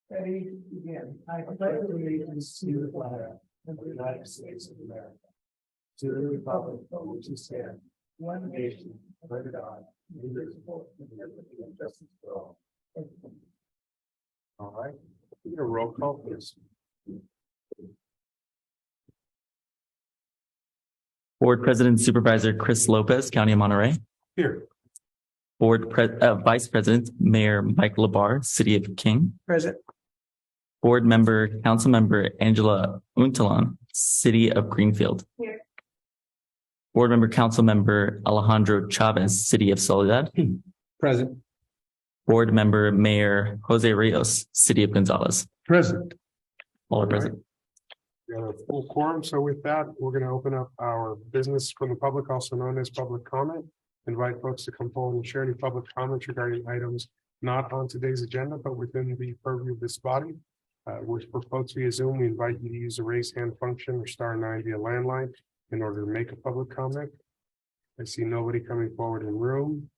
Ready, begin. I pledge allegiance to the flag of the United States of America, to the republic for which it stands, one nation, under God, indivisible, with liberty and justice for all. All right, a roll call, please. Board President Supervisor Chris Lopez, County of Monterey. Here. Vice President Mayor Mike Labar, City of King. Present. Board Member Councilmember Angela Untalan, City of Greenfield. Here. Board Member Councilmember Alejandro Chavez, City of Soledad. Present. Board Member Mayor Jose Rios, City of Gonzales. Present. All are present. We have a full quorum, so with that, we're going to open up our business from the public, also known as public comment. Invite folks to come forward and share any public comments regarding items not on today's agenda, but within the purview of this body. For folks via Zoom, we invite you to use the raise hand function or *9 via landline in order to make a public comment. I see nobody coming forward in room.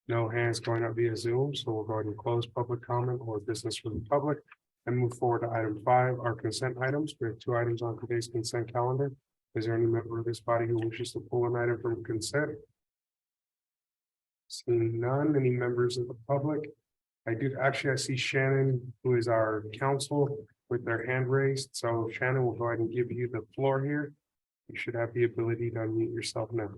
No hands going up via Zoom, so we'll go ahead and close public comment or business for the public and move forward to item 5, our consent items. We have 2 items on today's consent calendar. Is there any member of this body who wishes to pull an item from consent? Seeing none, any members of the public? I see Shannon, who is our counsel, with their hand raised. So Shannon, we'll go ahead and give you the floor here. You should have the ability to unmute yourself now.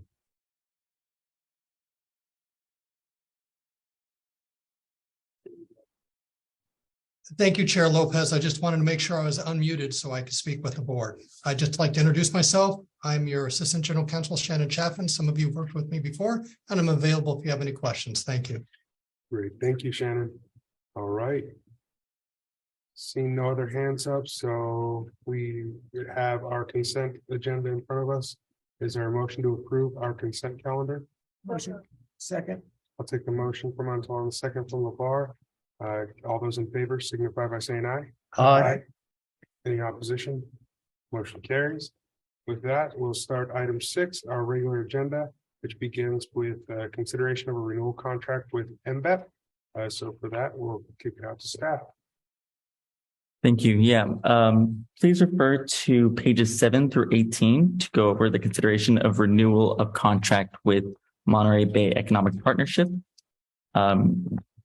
Thank you, Chair Lopez. I just wanted to make sure I was unmuted so I could speak with the board. I'd just like to introduce myself. I'm your Assistant General Counsel, Shannon Chaffin. Some of you have worked with me before, and I'm available if you have any questions. Thank you. Great. Thank you, Shannon. All right. Seeing no other hands up, so we have our consent agenda in front of us. Is there a motion to approve our consent calendar? Motion. Second. I'll take the motion from Antoine, the second from Labar. All those in favor signify by saying aye. Aye. Any opposition? Motion carries. With that, we'll start item 6, our regular agenda, which begins with consideration of a renewal contract with MBEP. So for that, we'll kick it out to staff. Thank you. Yeah. Please refer to pages 7 through 18 to go over the consideration of renewal of contract with Monterey Bay Economic Partnership.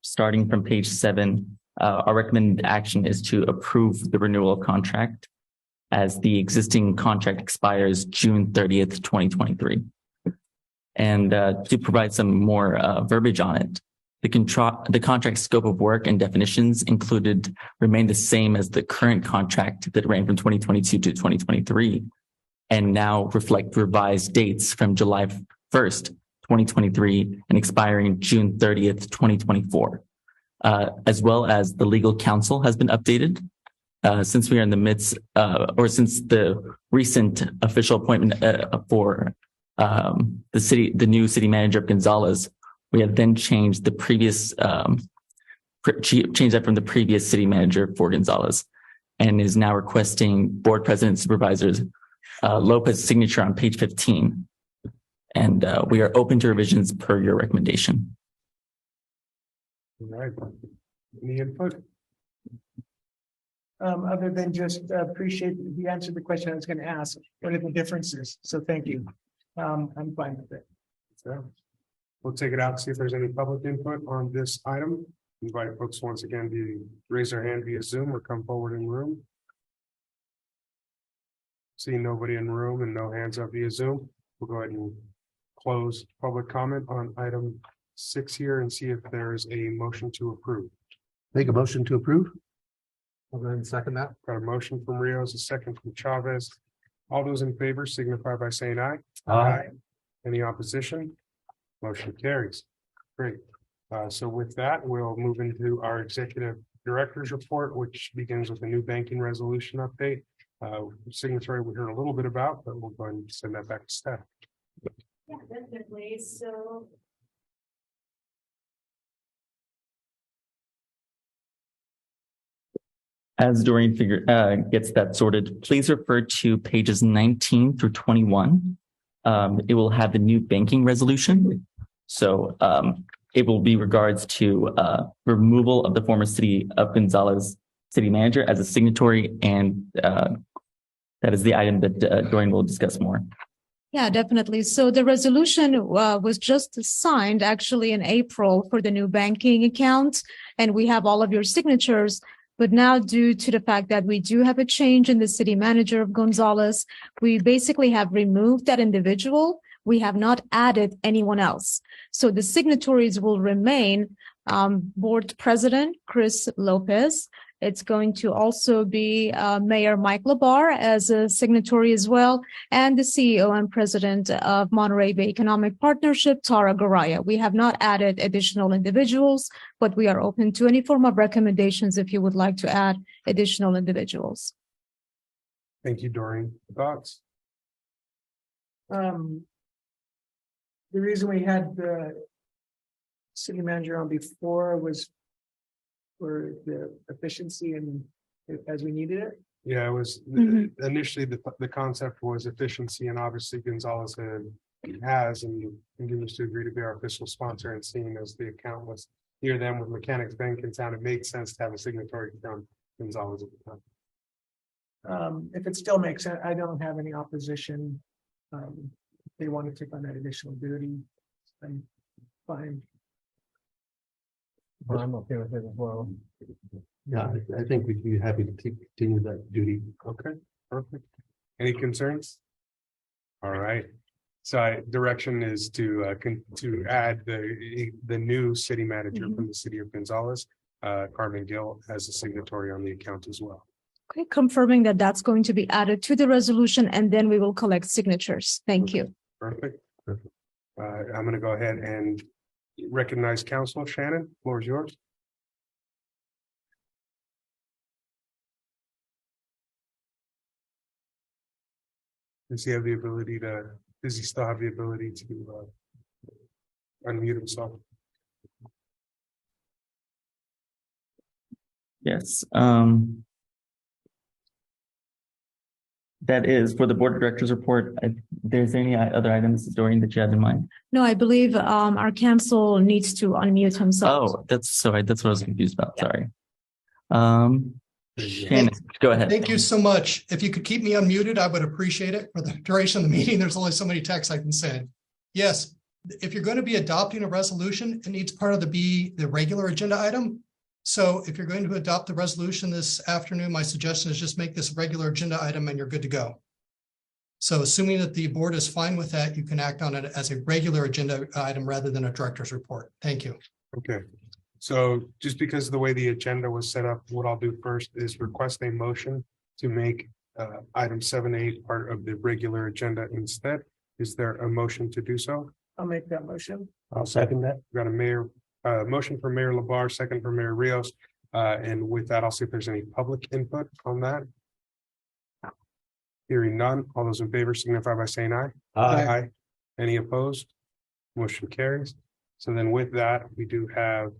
Starting from page 7, our recommended action is to approve the renewal contract as the existing contract expires June 30th, 2023. And to provide some more verbiage on it, the contract scope of work and definitions included remain the same as the current contract that ran from 2022 to 2023, and now reflect revised dates from July 1st, 2023 and expiring June 30th, 2024. As well as the legal counsel has been updated since we are in the midst since the recent official appointment for the new city manager of Gonzales. We have then changed the previous changed that from the previous city manager for Gonzales, and is now requesting board president supervisors Lopez signature on page 15. And we are open to revisions per your recommendation. All right. Any input? Other than just appreciate you answered the question I was going to ask. What are the differences? So thank you. I'm fine with it. So we'll take it out and see if there's any public input on this item. Invite folks once again to raise their hand via Zoom or come forward in room. See nobody in room and no hands up via Zoom. We'll go ahead and close public comment on item 6 here and see if there's a motion to approve. Make a motion to approve. I'll go ahead and second that. Got a motion from Rios, a second from Chavez. All those in favor signify by saying aye. Aye. Any opposition? Motion carries. Great. So with that, we'll move into our executive director's report, which begins with a new banking resolution update. Signatory we heard a little bit about, but we'll go ahead and send that back to staff. Yeah, definitely. So As Doreen gets that sorted, please refer to pages 19 through 21. It will have the new banking resolution. So it will be regards to removal of the former city of Gonzales city manager as a signatory, and that is the item that Dorian will discuss more. Yeah, definitely. So the resolution was just signed actually in April for the new banking account, and we have all of your signatures. But now, due to the fact that we do have a change in the city manager of Gonzales, we basically have removed that individual. We have not added anyone else. So the signatories will remain Board President Chris Lopez. It's going to also be Mayor Mike Labar as a signatory as well, and the CEO and President of Monterey Bay Economic Partnership, Tara Garaya. We have not added additional individuals, but we are open to any form of recommendations if you would like to add additional individuals. Thank you, Doreen. Thoughts? The reason we had the city manager on before was for the efficiency and as we needed it. Yeah, it was initially the concept was efficiency, and obviously Gonzales has and continues to agree to be our official sponsor. And seeing as the account was near them with Mechanics Bank in town, it made sense to have a signatory from Gonzales at the time. If it still makes sense, I don't have any opposition. If they want to take on that additional duty, I'm fine. Well, I'm okay with it as well. Yeah, I think we'd be happy to continue that duty. Okay, perfect. Any concerns? All right. So direction is to add the new city manager from the city of Gonzales, Carmen Gill, as a signatory on the account as well. Okay, confirming that that's going to be added to the resolution, and then we will collect signatures. Thank you. Perfect. I'm going to go ahead and recognize Council. Shannon, floor is yours. Does he have the ability to, does he still have the ability to unmute himself? Yes. That is for the board of directors report. There's any other items, Doreen, that you had in mind? No, I believe our council needs to unmute himself. Oh, that's what I was confused about. Sorry. Shannon, go ahead. Thank you so much. If you could keep me unmuted, I would appreciate it for the duration of the meeting. There's only so many texts I can send. Yes, if you're going to be adopting a resolution, it needs part of the regular agenda item. So if you're going to adopt the resolution this afternoon, my suggestion is just make this a regular agenda item and you're good to go. So assuming that the board is fine with that, you can act on it as a regular agenda item rather than a director's report. Thank you. Okay. So just because of the way the agenda was set up, what I'll do first is request a motion to make item 7A part of the regular agenda instead. Is there a motion to do so? I'll make that motion. I'll second that. Got a motion for Mayor Labar, second for Mayor Rios. And with that, I'll see if there's any public input on that. Hearing none, all those in favor signify by saying aye. Aye. Any opposed? Motion carries. So then with that, we do have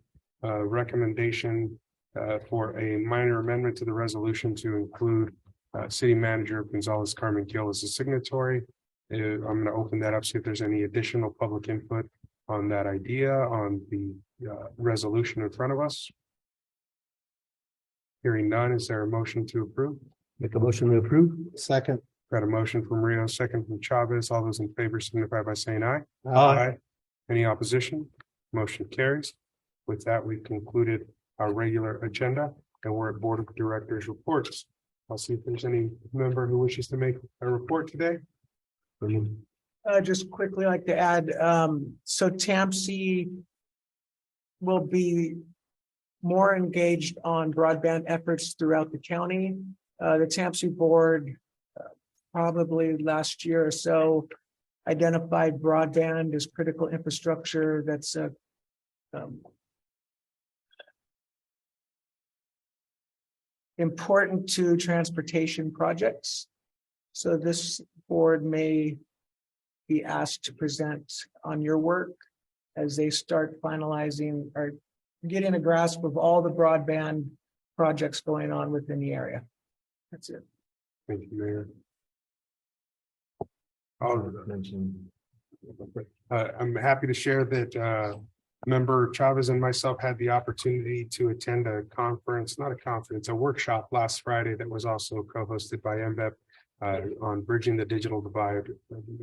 a recommendation for a minor amendment to the resolution to include City Manager Gonzales Carmen Gill as a signatory. I'm going to open that up, see if there's any additional public input on that idea, on the resolution in front of us. Hearing none, is there a motion to approve? Make a motion to approve. Second. Got a motion from Rio, second from Chavez. All those in favor signify by saying aye. Aye. Any opposition? Motion carries. With that, we've concluded our regular agenda and we're at Board of Directors reports. I'll see if there's any member who wishes to make a report today. Just quickly like to add, so TAMC will be more engaged on broadband efforts throughout the county. The TAMC board probably last year or so identified broadband as critical infrastructure that's important to transportation projects. So this board may be asked to present on your work as they start finalizing or getting a grasp of all the broadband projects going on within the area. That's it. Thank you, Mayor. I'm happy to share that Member Chavez and myself had the opportunity to attend a conference, not a conference, a workshop last Friday that was also co-hosted by MBEP on bridging the digital divide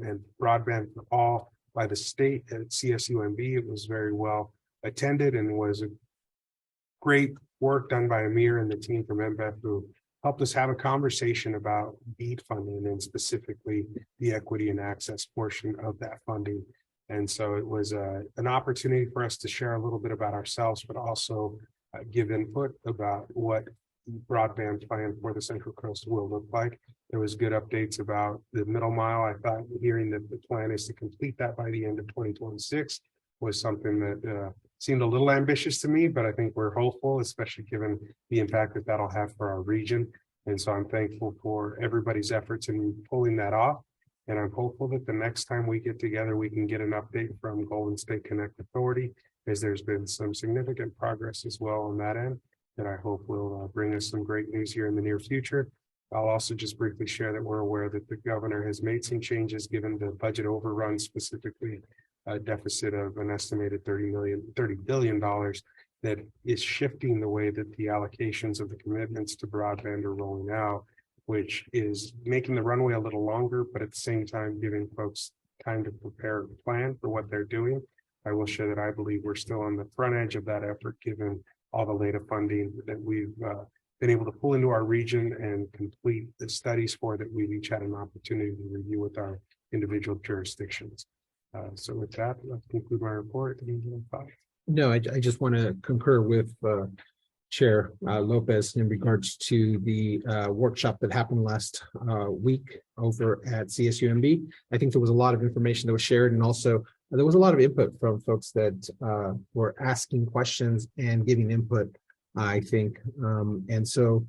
and broadband for all by the state at CSUMB. It was very well attended and was a great work done by Amir and the team from MBEP who helped us have a conversation about BEAD funding and specifically the equity and access portion of that funding. And so it was an opportunity for us to share a little bit about ourselves, but also give input about what broadband plan for the Central Coast will look like. There was good updates about the middle mile. I thought hearing that the plan is to complete that by the end of 2026 was something that seemed a little ambitious to me, but I think we're hopeful, especially given the impact that that'll have for our region. And so I'm thankful for everybody's efforts in pulling that off. And I'm hopeful that the next time we get together, we can get an update from Golden State Connect Authority, as there's been some significant progress as well on that end. That I hope will bring us some great news here in the near future. I'll also just briefly share that we're aware that the governor has made some changes given the budget overrun, specifically a deficit of an estimated $30 billion that is shifting the way that the allocations of the commitments to broadband are rolling out, which is making the runway a little longer, but at the same time giving folks time to prepare a plan for what they're doing. I will share that I believe we're still on the front edge of that effort, given all the latest funding that we've been able to pull into our region and complete the studies for that we've each had an opportunity to review with our individual jurisdictions. So with that, let's conclude my report. No, I just want to concur with Chair Lopez in regards to the workshop that happened last week over at CSUMB. I think there was a lot of information that was shared, and also there was a lot of input from folks that were asking questions and giving input, I think. And so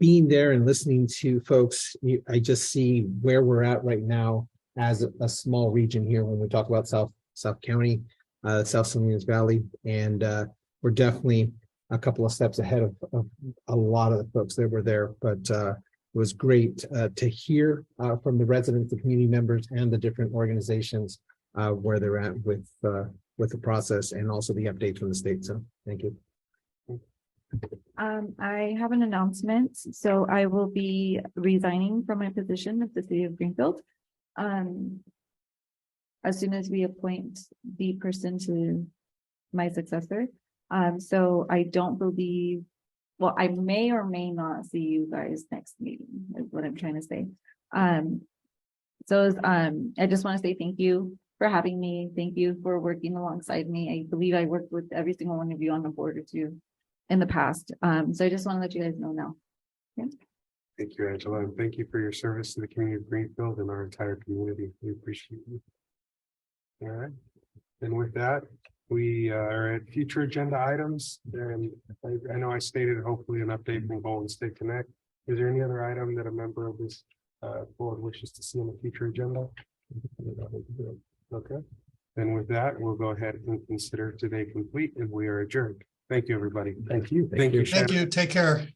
being there and listening to folks, I just see where we're at right now as a small region here when we talk about South County, South Salinas Valley, and we're definitely a couple of steps ahead of a lot of the folks that were there. But it was great to hear from the residents, the community members, and the different organizations where they're at with the process, and also the update from the state. So thank you. I have an announcement. So I will be resigning from my position at the City of Greenfield as soon as we appoint the person to my successor. So I don't believe, well, I may or may not see you guys next meeting is what I'm trying to say. I just want to say thank you for having me. Thank you for working alongside me. I believe I worked with every single one of you on the board or two in the past. So I just want to let you guys know now. Yeah. Thank you, Angela, and thank you for your service to the community of Greenfield and our entire community. We appreciate you. All right. And with that, we are at future agenda items. And I know I stated hopefully an update from Golden State Connect. Is there any other item that a member of this board wishes to see on the future agenda? Okay. And with that, we'll go ahead and consider today complete, and we are adjourned. Thank you, everybody. Thank you. Thank you. Thank you. Take care.